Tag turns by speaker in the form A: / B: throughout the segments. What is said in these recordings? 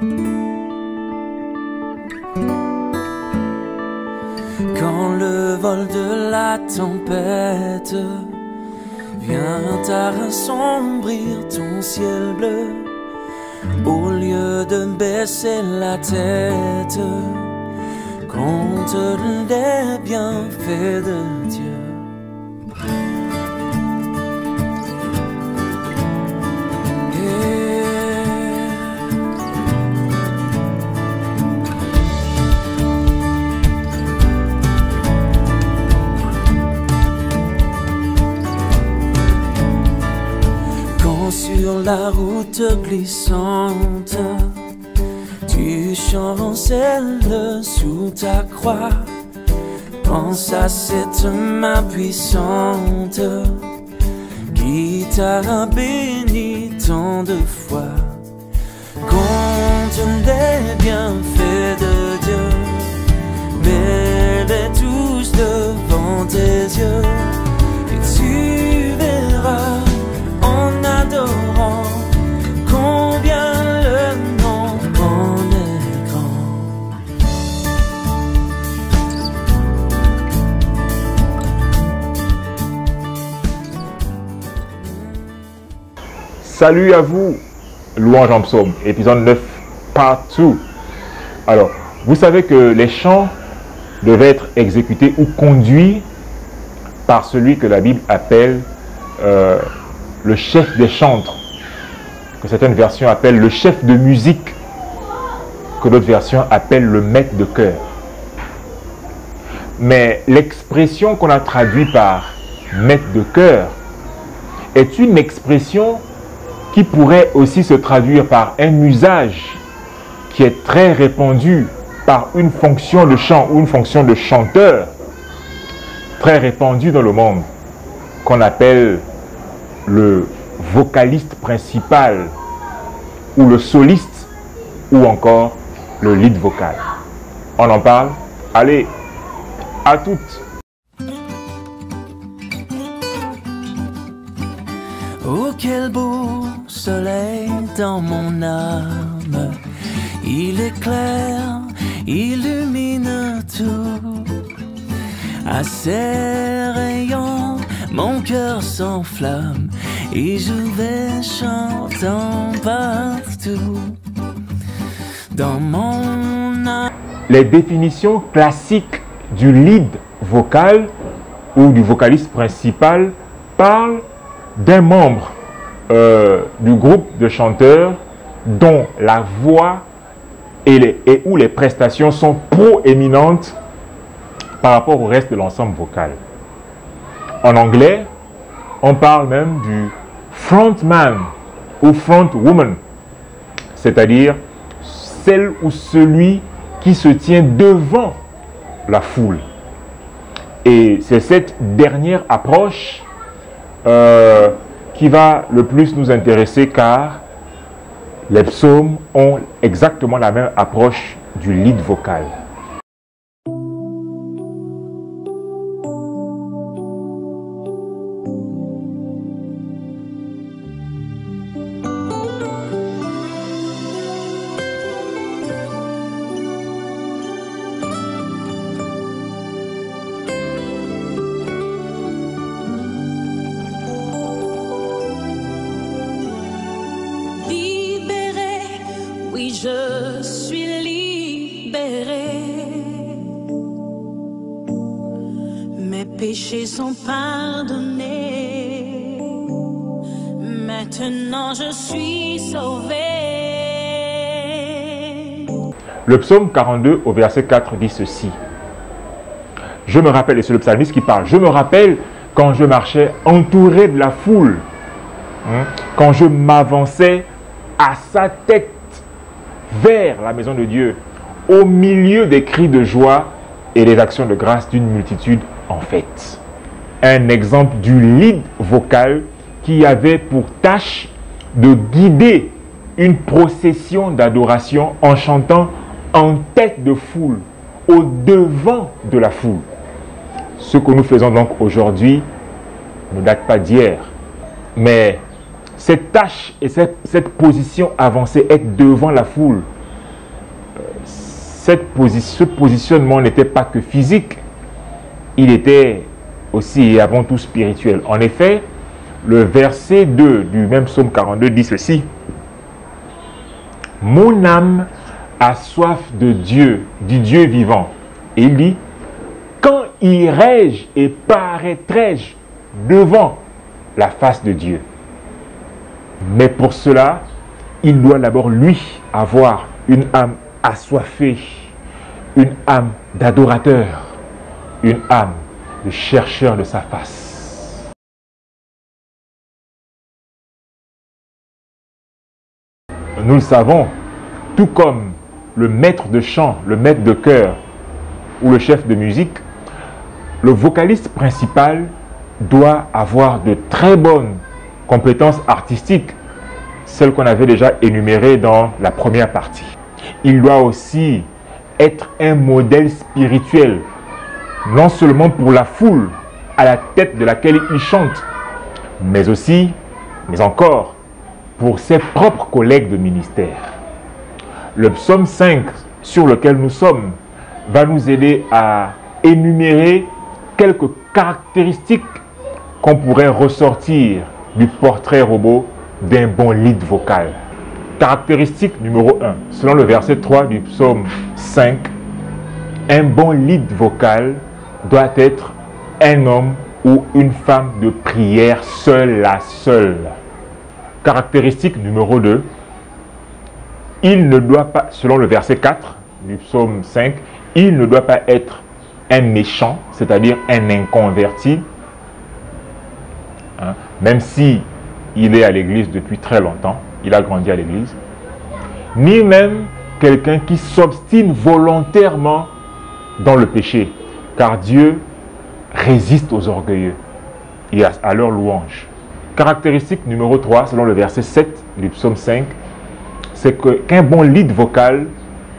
A: Quand le vol de la tempête vient à assombrir ton ciel bleu, au lieu de baisser la tête, compte les bienfaits de Dieu. Sur la route glissante, tu chancelles sous ta croix. Pense à cette main puissante qui t'a béni tant de fois. Compte les bienfaits de Dieu, mets-les tous devant tes yeux, et tu verras en adorant combien le nom en est grand.
B: Salut à vous, Louange en psaume, épisode 9, partout. Alors, vous savez que les chants devaient être exécutés ou conduits par celui que la Bible appelle le chef des chantres, que certaines versions appellent le chef de musique, que d'autres versions appellent le maître de chœur. Mais l'expression qu'on a traduite par maître de chœur est une expression qui pourrait aussi se traduire par un usage qui est très répandu par une fonction de chant ou une fonction de chanteur très répandue dans le monde, qu'on appelle le vocaliste principal ou le soliste ou encore le lead vocal. On en parle? Allez, à toutes!
A: Oh, quel beau soleil dans mon âme, il éclaire, illumine tout. À ses rayons, mon cœur s'enflamme et je vais chantant partout. Dans mon âme.
B: Les définitions classiques du lead vocal ou du vocaliste principal parlent d'un membre du groupe de chanteurs dont la voix et où les prestations sont proéminentes par rapport au reste de l'ensemble vocal. En anglais, on parle même du frontman ou frontwoman, c'est-à-dire celle ou celui qui se tient devant la foule. Et c'est cette dernière approche qui va le plus nous intéresser, car les psaumes ont exactement la même approche du lead vocal.
C: Je suis libéré, mes péchés sont pardonnés, maintenant je suis sauvé.
B: Le psaume 42 au verset 4 dit ceci. Je me rappelle, et c'est le psalmiste qui parle, je me rappelle quand je marchais entouré de la foule, quand je m'avançais à sa tête vers la maison de Dieu, au milieu des cris de joie et des actions de grâce d'une multitude en fête. Un exemple du lead vocal qui avait pour tâche de guider une procession d'adoration en chantant en tête de foule, au devant de la foule. Ce que nous faisons donc aujourd'hui ne date pas d'hier, mais cette tâche et cette position avancée, être devant la foule, ce positionnement n'était pas que physique, il était aussi et avant tout spirituel. En effet, le verset 2 du même psaume 42 dit ceci: « Mon âme a soif de Dieu, du Dieu vivant. » Et il dit: « Quand irai-je et paraîtrai-je devant la face de Dieu ?» Mais pour cela, il doit d'abord, lui, avoir une âme assoiffée, une âme d'adorateur, une âme de chercheur de sa face. Nous le savons, tout comme le maître de chant, le maître de chœur ou le chef de musique, le vocaliste principal doit avoir de très bonnes compétences artistiques, celles qu'on avait déjà énumérées dans la première partie. Il doit aussi être un modèle spirituel, non seulement pour la foule à la tête de laquelle il chante, mais aussi, mais encore, pour ses propres collègues de ministère. Le psaume 5 sur lequel nous sommes va nous aider à énumérer quelques caractéristiques qu'on pourrait ressortir du portrait robot d'un bon lead vocal. Caractéristique numéro 1, selon le verset 3 du psaume 5, un bon lead vocal doit être un homme ou une femme de prière seul à seul. Caractéristique numéro 2, il ne doit pas, selon le verset 4 du psaume 5, il ne doit pas être un méchant, c'est-à-dire un inconverti, même si il est à l'église depuis très longtemps, il a grandi à l'église, ni même quelqu'un qui s'obstine volontairement dans le péché, car Dieu résiste aux orgueilleux et à leur louange. Caractéristique numéro 3, selon le verset 7 du psaume 5, c'est qu'un bon lead vocal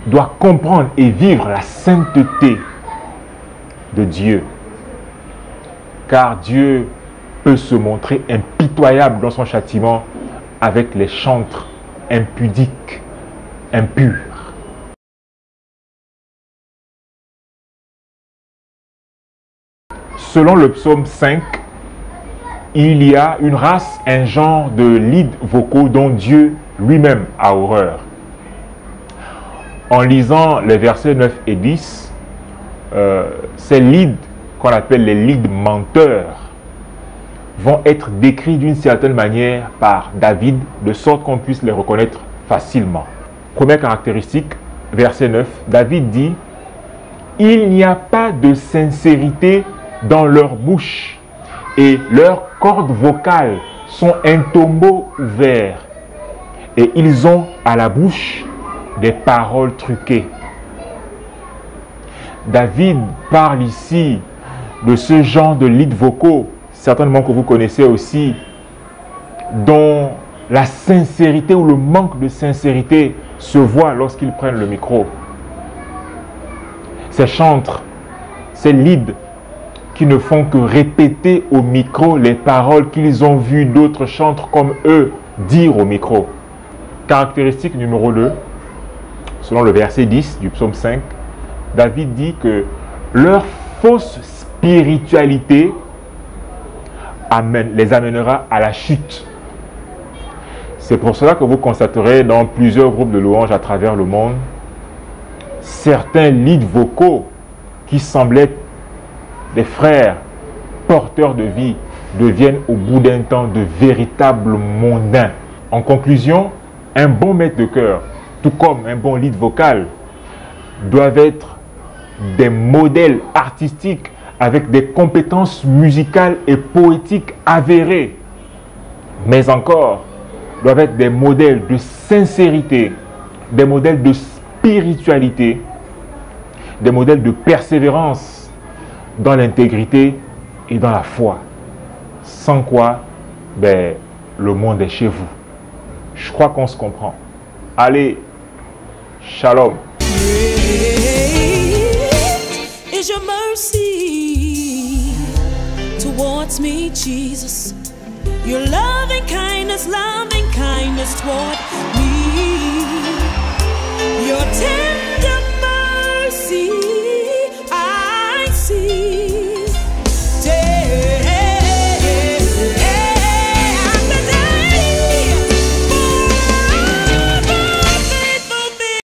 B: doit comprendre et vivre la sainteté de Dieu, car Dieu peut se montrer impitoyable dans son châtiment avec les chantres impudiques, impurs. Selon le psaume 5, il y a une race, un genre de leads vocaux dont Dieu lui-même a horreur. En lisant les versets 9 et 10, ces leads qu'on appelle les leads menteurs vont être décrits d'une certaine manière par David, de sorte qu'on puisse les reconnaître facilement. Première caractéristique, verset 9, David dit: « Il n'y a pas de sincérité dans leur bouche, et leurs cordes vocales sont un tombeau ouvert, et ils ont à la bouche des paroles truquées. » David parle ici de ce genre de leads vocaux, certainement que vous connaissez aussi, dont la sincérité ou le manque de sincérité se voit lorsqu'ils prennent le micro. Ces chantres, ces leads qui ne font que répéter au micro les paroles qu'ils ont vu d'autres chantres comme eux dire au micro. Caractéristique numéro 2, selon le verset 10 du psaume 5, David dit que leur fausse spiritualité les amènera à la chute. C'est pour cela que vous constaterez dans plusieurs groupes de louanges à travers le monde, certains leads vocaux qui semblaient des frères porteurs de vie deviennent au bout d'un temps de véritables mondains. En conclusion, un bon maître de chœur, tout comme un bon lead vocal, doivent être des modèles artistiques avec des compétences musicales et poétiques avérées, mais encore doivent être des modèles de sincérité, des modèles de spiritualité, des modèles de persévérance dans l'intégrité et dans la foi, sans quoi le monde est chez vous. Je crois qu'on se comprend. Allez, shalom.
C: Is your mercy towards me, Jesus? Your loving kindness toward me.